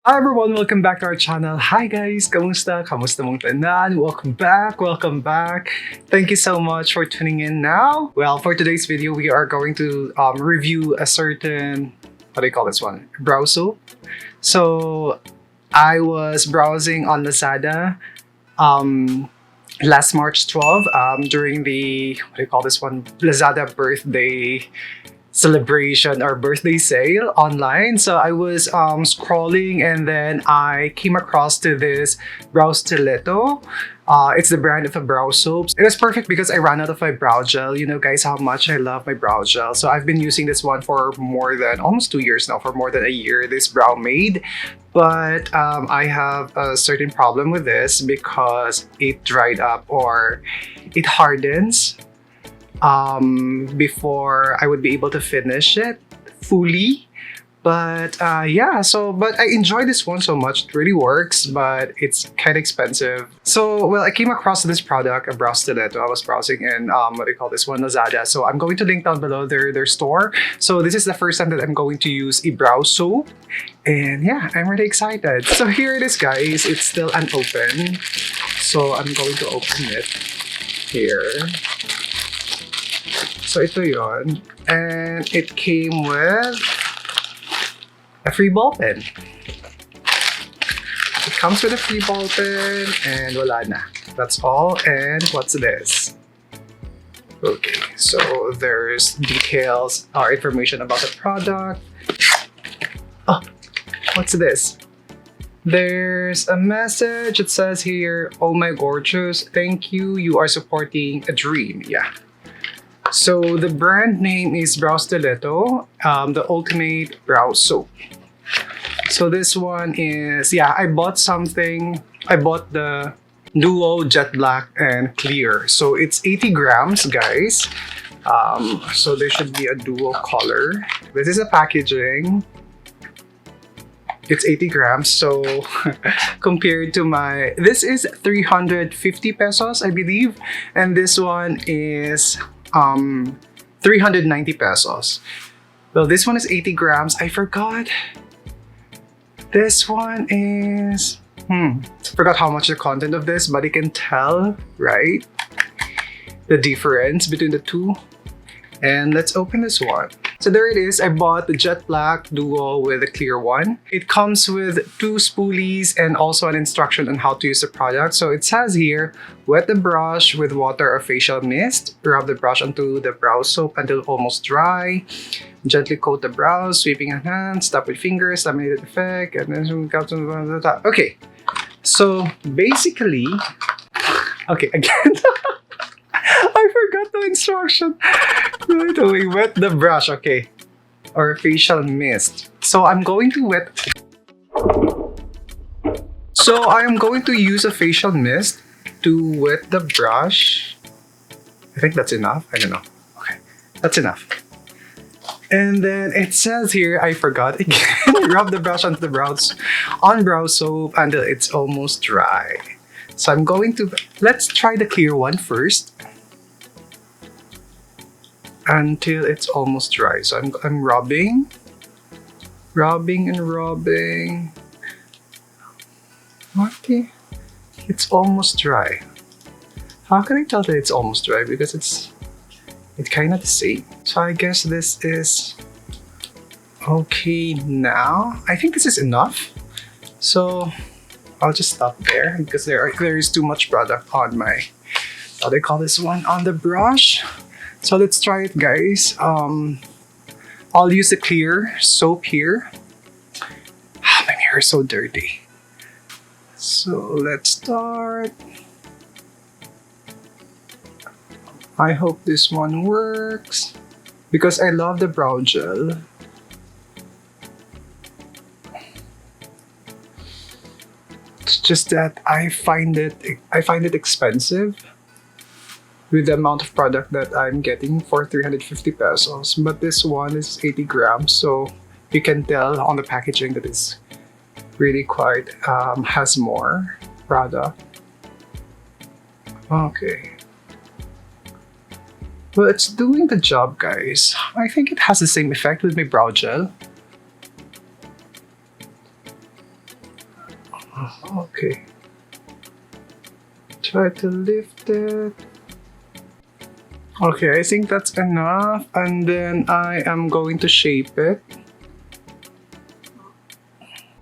Hi everyone, welcome back to our channel. Hi guys, kamusta? Kamusta mong tanan? Welcome back, welcome back. Thank you so much for tuning in now. Well, for today's video, we are going to review a certain, what do you call this one? Brow soap. So, I was browsing on LAZADA last March 12 during the, what do you call this one? LAZADA birthday celebration or birthday sale online. So I was scrolling and then I came across to this brow stiletto. It's the brand of a brow soap. It was perfect because I ran out of my brow gel. You know guys how much I love my brow gel. So I've been using this one for more than almost 2 years now, for more than a year, this Brow Made. But I have a certain problem with this because it dried up or it hardens before I would be able to finish it fully. But but I enjoy this one so much. It really works, but it's kind of expensive. So, well, I came across this product, a brow stiletto. I was browsing in, what do you call this one, LAZADA. So I'm going to link down below their store. So this is the first time that I'm going to use a brow soap. And yeah, I'm really excited. So here it is, guys. It's still unopened. So I'm going to open it here. So ito yon, and it came with a free ball pen. It comes with a free ball pen and wala na. That's all. And what's this? Okay, so there's details or information about the product. Oh, what's this? There's a message. It says here, "Oh my gorgeous, thank you. You are supporting a dream." Yeah. So the brand name is Brow Stiletto, the ultimate brow soap. So this one is, I bought something. I bought the Duo Jet Black and Clear. So it's 80 grams, guys. So there should be a duo color. This is the packaging. It's 80 grams. So compared to this is 350 pesos, I believe. And this one is 390 pesos. Well, this one is 80 grams. I forgot. This one is, forgot how much the content of this, but you can tell, right? The difference between the two. And let's open this one. So there it is. I bought the Jet Black Duo with a clear one. It comes with 2 spoolies and also an instruction on how to use the product. So it says here, wet the brush with water or facial mist. Rub the brush onto the brow soap until almost dry. Gently coat the brows, sweeping your hands, tap with fingers, laminated effect, and then okay. So basically, okay, again. I forgot the instruction. Wait, wet the brush, okay. Or facial mist. So I'm going to use a facial mist to wet the brush. I think that's enough. I don't know. Okay, that's enough. And then it says here, I forgot again, rub the brush onto the brows on brow soap until it's almost dry. So I'm going to, let's try the clear one first. Until it's almost dry. So I'm rubbing and rubbing. Okay, it's almost dry. How can I tell that it's almost dry? Because it's kind of the same. So I guess this is okay now. I think this is enough. So I'll just stop there because there is too much product on my, how do they call this one, on the brush. So let's try it, guys. I'll use the clear soap here. My hair is so dirty. So let's start. I hope this one works because I love the brow gel. It's just that I find it expensive with the amount of product that I'm getting for 350 pesos. But this one is 80 grams, so you can tell on the packaging that it's really quite, has more product. Okay. Well, it's doing the job, guys. I think it has the same effect with my brow gel. Okay. Try to lift it. Okay, I think that's enough. And then I am going to shape it.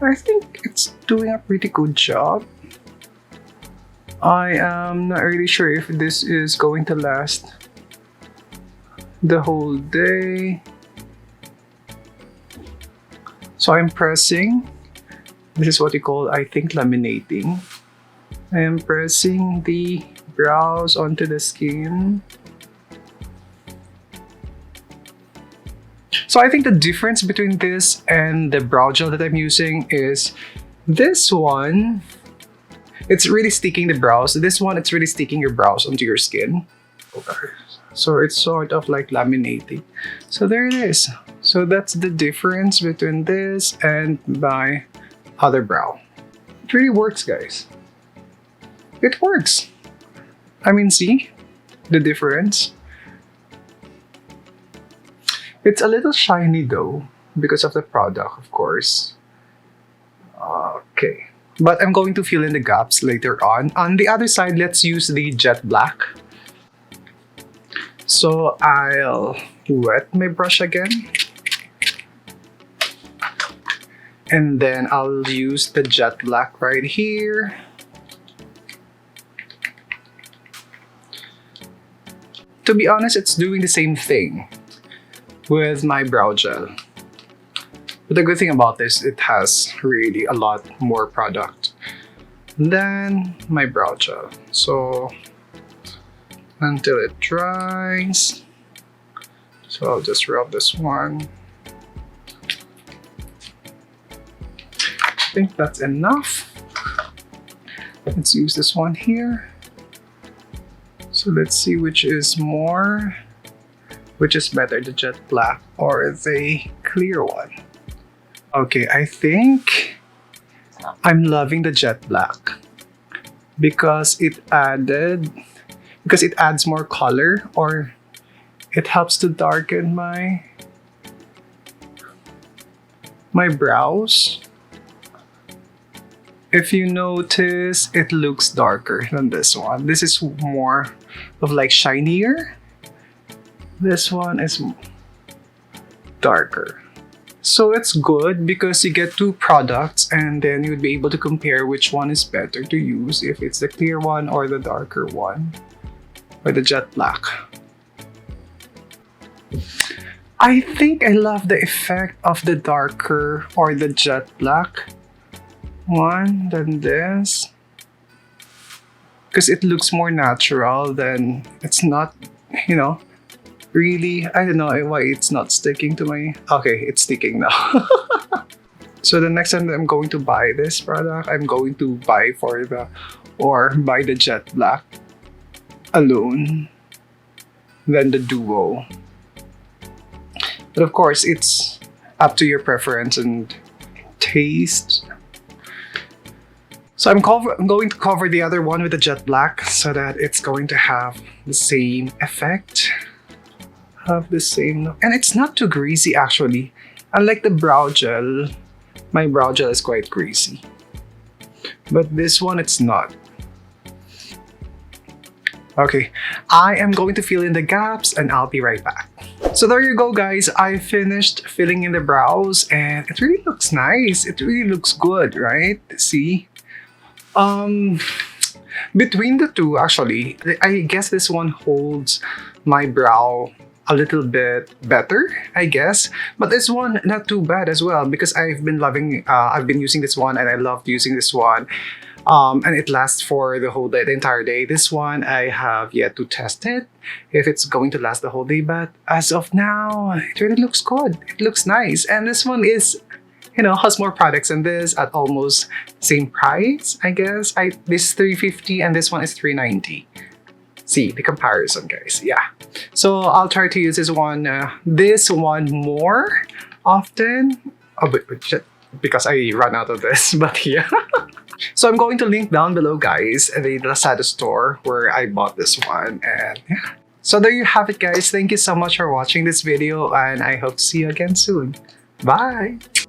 I think it's doing a pretty good job. I am not really sure if this is going to last the whole day. So I'm pressing. This is what you call, I think, laminating. I am pressing the brows onto the skin. So I think the difference between this and the brow gel that I'm using is this one, it's really sticking the brows. This one, it's really sticking your brows onto your skin. Okay. So it's sort of like laminating. So there it is. So that's the difference between this and my other brow. It really works, guys. It works. I mean, see the difference? It's a little shiny though, because of the product, of course. Okay. But I'm going to fill in the gaps later on. On the other side, let's use the jet black. So I'll wet my brush again. And then I'll use the jet black right here. To be honest, it's doing the same thing with my brow gel. But the good thing about this, it has really a lot more product than my brow gel. So until it dries. So I'll just rub this one. I think that's enough. Let's use this one here. So let's see which is better, the jet black or the clear one. Okay, I think I'm loving the jet black because it adds more color, or it helps to darken my brows. If you notice, it looks darker than this one. This is more of like shinier. This one is darker. So it's good because you get two products and then you would be able to compare which one is better to use, if it's the clear one or the darker one, or the jet black. I think I love the effect of the darker or the jet black one than this, because it looks more natural. Than it's not, really, I don't know why it's not sticking to my... Okay, it's sticking now. So the next time that I'm going to buy this product, I'm going to buy buy the jet black alone, then the duo. But of course, it's up to your preference and taste. So I'm going to cover the other one with the jet black so that it's going to have the same effect. And it's not too greasy actually. Unlike the brow gel, my brow gel is quite greasy. But this one, it's not. Okay, I am going to fill in the gaps and I'll be right back. So there you go, guys. I finished filling in the brows and it really looks nice. It really looks good, right? See? Between the two, actually, I guess this one holds my brow a little bit better, I guess. But this one, not too bad as well, because I've been using this one and I loved using this one. And it lasts for the whole day, the entire day. This one, I have yet to test it, if it's going to last the whole day. But as of now, it really looks good. It looks nice. And this one is, has more products than this at almost same price, I guess. This is $350 and this one is $390. See the comparison, guys. Yeah. So I'll try to use this one more often. Oh, but because I ran out of this, but yeah. So I'm going to link down below, guys, the LAZADA store where I bought this one. And yeah. So there you have it, guys. Thank you so much for watching this video and I hope to see you again soon. Bye!